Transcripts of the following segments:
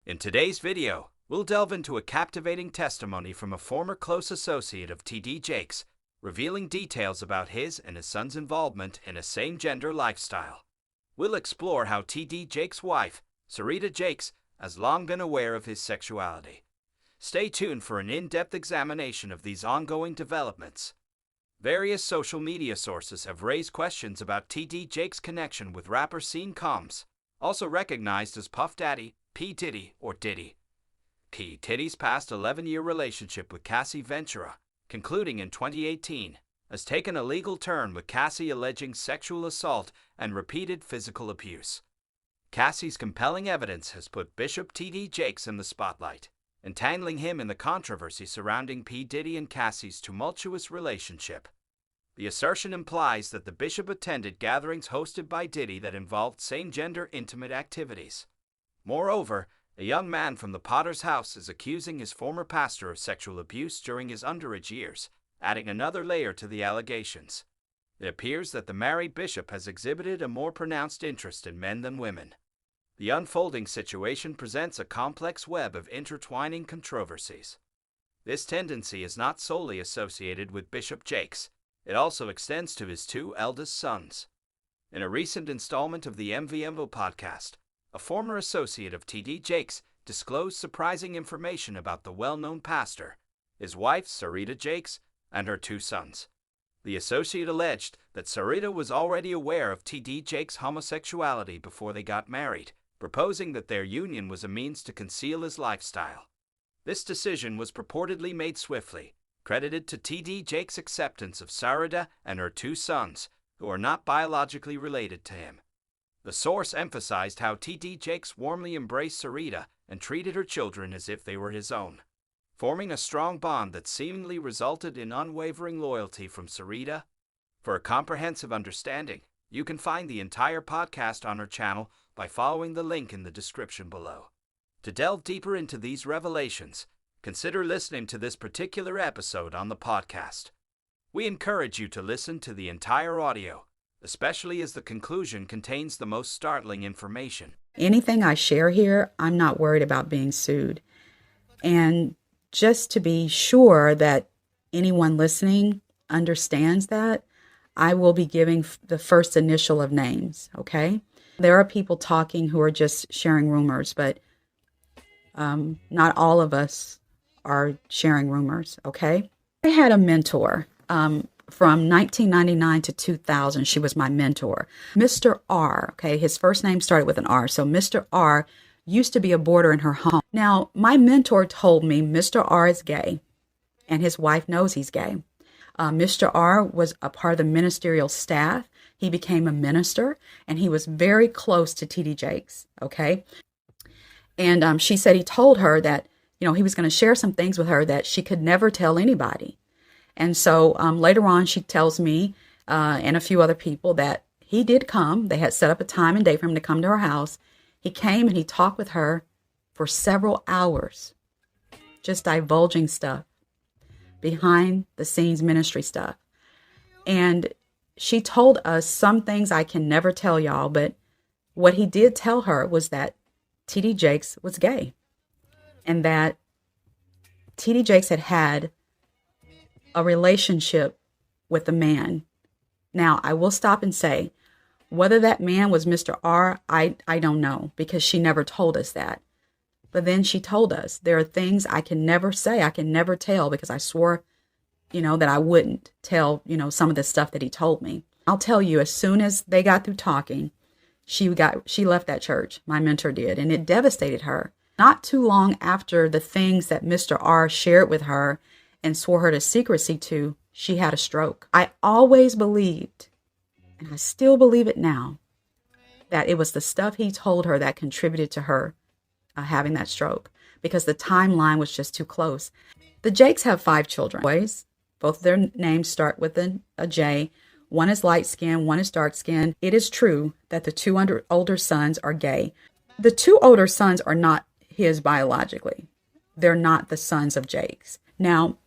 In today's video, we'll delve into a captivating testimony from a former close associate of T.D.Jakes, revealing details about his and his son's involvement in a same-gender lifestyle. We'll explore how T.D.Jakes' wife, Serita Jakes, has long been aware of his sexuality. Stay tuned for an in-depth examination of these ongoing developments. Various social media sources have raised questions about T.D.Jakes' connection with rapper Sean Combs, also recognized as Puff Daddy, P Diddy, or Diddy. P Diddy's past 11-year relationship with Cassie Ventura, concluding in 2018, has taken a legal turn with Cassie alleging sexual assault and repeated physical abuse. Cassie's compelling evidence has put Bishop T.D.Jakes in the spotlight, entangling him in the controversy surrounding P. Diddy and Cassie's tumultuous relationship. The assertion implies that the bishop attended gatherings hosted by Diddy that involved same-gender intimate activities. Moreover, a young man from the Potter's house is accusing his former pastor of sexual abuse during his underage years, adding another layer to the allegations. It appears that the married bishop has exhibited a more pronounced interest in men than women. The unfolding situation presents a complex web of intertwining controversies. This tendency is not solely associated with Bishop Jakes. It also extends to his two eldest sons. In a recent installment of the MVMO podcast, a former associate of T.D.Jakes disclosed surprising information about the well-known pastor, his wife Serita Jakes, and her two sons. The associate alleged that Serita was already aware of T.D.Jakes' homosexuality before they got married, proposing that their union was a means to conceal his lifestyle. This decision was purportedly made swiftly, credited to T.D.Jakes' acceptance of Serita and her two sons, who are not biologically related to him. The source emphasized how T.D.Jakes warmly embraced Serita and treated her children as if they were his own, forming a strong bond that seemingly resulted in unwavering loyalty from Serita. For a comprehensive understanding, you can find the entire podcast on her channel by following the link in the description below. To delve deeper into these revelations, consider listening to this particular episode on the podcast. We encourage you to listen to the entire audio, especially as the conclusion contains the most startling information. Anything I share here, I'm not worried about being sued. And just to be sure that anyone listening understands that, I will be giving the first initial of names, okay? There are people talking who are just sharing rumors, but not all of us are sharing rumors, okay? I had a mentor from 1999 to 2000. She was my mentor. Mr. R, okay? His first name started with an R. So Mr. R used to be a boarder in her home. Now, my mentor told me Mr. R is gay, and his wife knows he's gay. Mr. R was a part of the ministerial staff. He became a minister, and he was very close to T.D.Jakes, okay? And she said he told her that, he was going to share some things with her that she could never tell anybody. And so later on, she tells me and a few other people that he did come. They had set up a time and date for him to come to her house. He came and he talked with her for several hours, just divulging stuff, behind the scenes ministry stuff. And she told us some things I can never tell y'all, but what he did tell her was that T.D.Jakes was gay and that T.D.Jakes had had a relationship with a man. Now, I will stop and say, whether that man was Mr. R, I don't know, because she never told us that. But then she told us there are things I can never say, I can never tell, because I swore, that I wouldn't tell, some of the stuff that he told me. I'll tell you, as soon as they got through talking, she left that church, my mentor did, and it devastated her. Not too long after the things that Mr. R shared with her and swore her to secrecy to, she had a stroke. I always believed, and I still believe it now, that it was the stuff he told her that contributed to her having that stroke, because the timeline was just too close. The Jakes have 5 children. Boys, both of their names start with a J. One is light skinned, one is dark skinned. It is true that the 2 older sons are gay. The 2 older sons are not his biologically. They're not the sons of Jakes. Now,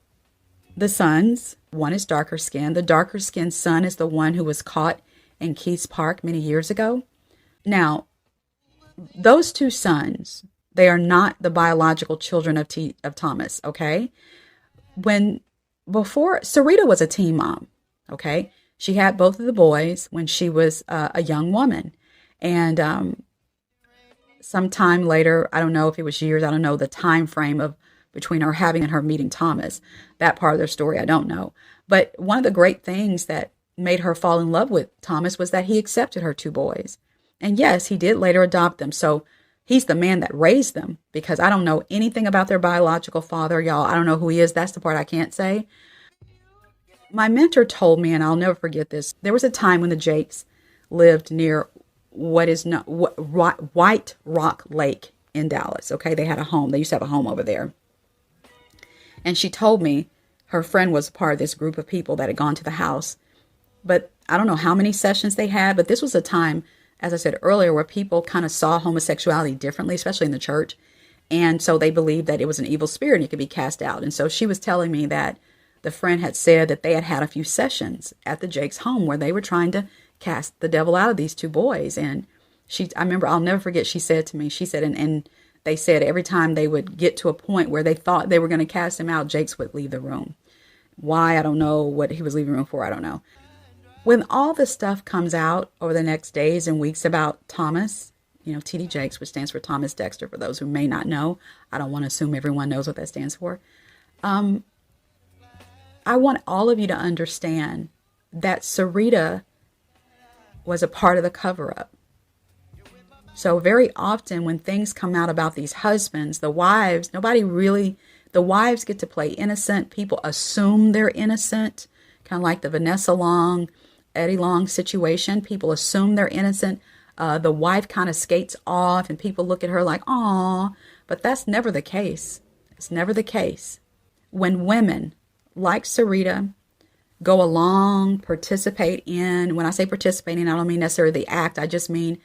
the sons, one is darker skinned. The darker skinned son is the one who was caught in Keith's Park many years ago. Now, those 2 sons They are not the biological children of Thomas, okay? When before Sarita was a teen mom, okay? She had both of the boys when she was a young woman. And sometime later, I don't know if it was years, I don't know the time frame of between her having and her meeting Thomas. That part of their story, I don't know. But one of the great things that made her fall in love with Thomas was that he accepted her two boys. And yes, he did later adopt them. So he's the man that raised them, because I don't know anything about their biological father, y'all. I don't know who he is. That's the part I can't say. My mentor told me, and I'll never forget this, there was a time when the Jakes lived near what is not White Rock Lake in Dallas. Okay, they had a home. They used to have a home over there. And she told me her friend was part of this group of people that had gone to the house. But I don't know how many sessions they had, but this was a time, as I said earlier, where people kind of saw homosexuality differently, especially in the church. And so they believed that it was an evil spirit and it could be cast out. And so she was telling me that the friend had said that they had had a few sessions at the Jakes' home where they were trying to cast the devil out of these two boys. And I remember, I'll never forget, she said to me, she said, and they said every time they would get to a point where they thought they were going to cast him out, Jakes would leave the room. Why? I don't know. What he was leaving the room for, I don't know. When all this stuff comes out over the next days and weeks about Thomas, T.D.Jakes, which stands for Thomas Dexter, for those who may not know, I don't want to assume everyone knows what that stands for. I want all of you to understand that Serita was a part of the cover-up. So very often when things come out about these husbands, the wives, the wives get to play innocent. People assume they're innocent, kind of like the Vanessa Long, Eddie Long situation. People assume they're innocent. The wife kind of skates off and people look at her like, "Aw," but that's never the case. It's never the case. When women like Serita go along, participate in, when I say participating, I don't mean necessarily the act. I just mean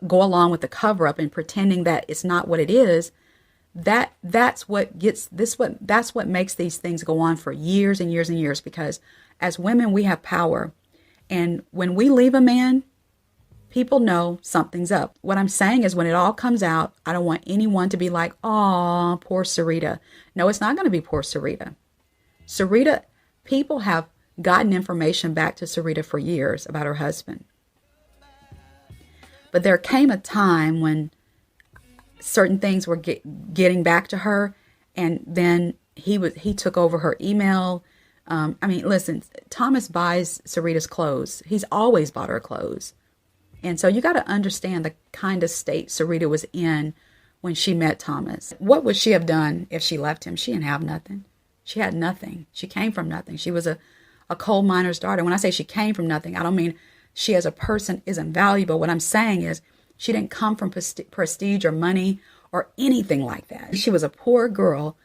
go along with the cover up and pretending that it's not what it is. That's what makes these things go on for years and years and years, because as women, we have power. And when we leave a man, people know something's up. What I'm saying is when it all comes out, I don't want anyone to be like, "Oh, poor Serita." No, it's not going to be poor Serita. Serita, people have gotten information back to Serita for years about her husband. But there came a time when certain things were getting back to her, and then he took over her email. Listen, Thomas buys Sarita's clothes. He's always bought her clothes. And so you got to understand the kind of state Serita was in when she met Thomas. What would she have done if she left him? She didn't have nothing. She had nothing. She came from nothing. She was a coal miner's daughter. When I say she came from nothing, I don't mean she as a person isn't valuable. What I'm saying is she didn't come from prestige or money or anything like that. She was a poor girl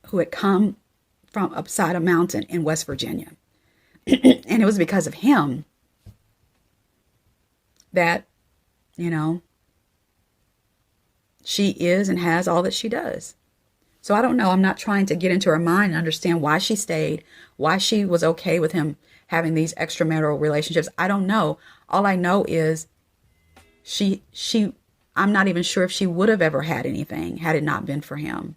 who had come from upside a mountain in West Virginia. And it was because of him that, she is and has all that she does. So I don't know. I'm not trying to get into her mind and understand why she stayed, why she was okay with him having these extramarital relationships. I don't know. All I know is I'm not even sure if she would have ever had anything had it not been for him.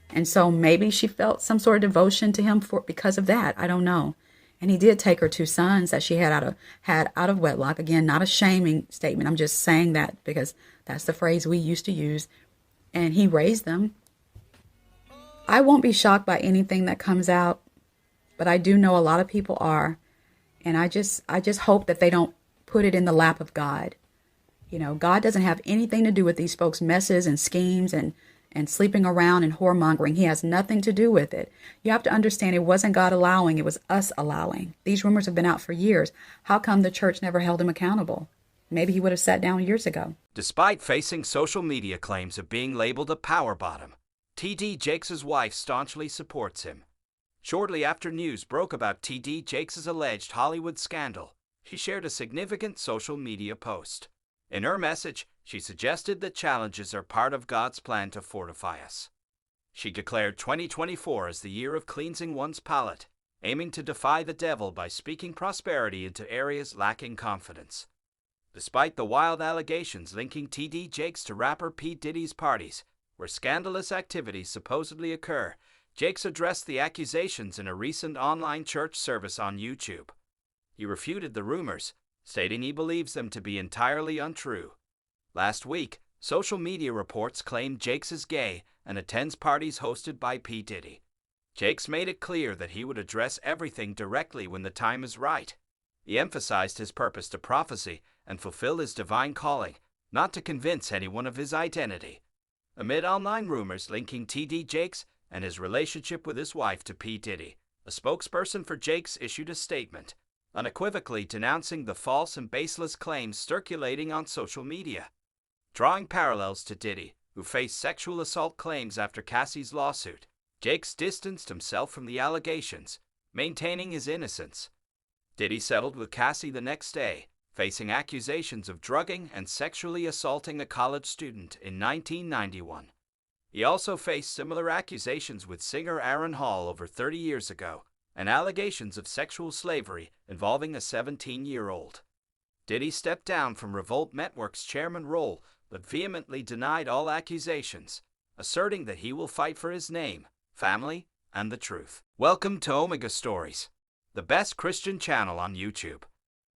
And so maybe she felt some sort of devotion to him because of that. I don't know. And he did take her two sons that she had out of wedlock. Again, not a shaming statement. I'm just saying that because that's the phrase we used to use. And he raised them. I won't be shocked by anything that comes out, but I do know a lot of people are. And I just hope that they don't put it in the lap of God. God doesn't have anything to do with these folks' messes and schemes and sleeping around and whoremongering. He has nothing to do with it. You have to understand it wasn't God allowing, it was us allowing. These rumors have been out for years. How come the church never held him accountable? Maybe he would have sat down years ago. Despite facing social media claims of being labeled a power bottom, T.D.Jakes' wife staunchly supports him. Shortly after news broke about T.D.Jakes' alleged Hollywood scandal, she shared a significant social media post. In her message, she suggested that challenges are part of God's plan to fortify us. She declared 2024 as the year of cleansing one's palate, aiming to defy the devil by speaking prosperity into areas lacking confidence. Despite the wild allegations linking T.D.Jakes to rapper P Diddy's parties, where scandalous activities supposedly occur, Jakes addressed the accusations in a recent online church service on YouTube. He refuted the rumors, stating he believes them to be entirely untrue. Last week, social media reports claimed Jakes is gay and attends parties hosted by P Diddy. Jakes made it clear that he would address everything directly when the time is right. He emphasized his purpose to prophecy and fulfill his divine calling, not to convince anyone of his identity. Amid online rumors linking T.D.Jakes and his relationship with his wife to P Diddy, a spokesperson for Jakes issued a statement, unequivocally denouncing the false and baseless claims circulating on social media. Drawing parallels to Diddy, who faced sexual assault claims after Cassie's lawsuit, Jakes distanced himself from the allegations, maintaining his innocence. Diddy settled with Cassie the next day, facing accusations of drugging and sexually assaulting a college student in 1991. He also faced similar accusations with singer Aaron Hall over 30 years ago, and allegations of sexual slavery involving a 17-year-old. Diddy stepped down from Revolt Network's chairman role, but vehemently denied all accusations, asserting that he will fight for his name, family, and the truth. Welcome to Omega Stories, the best Christian channel on YouTube.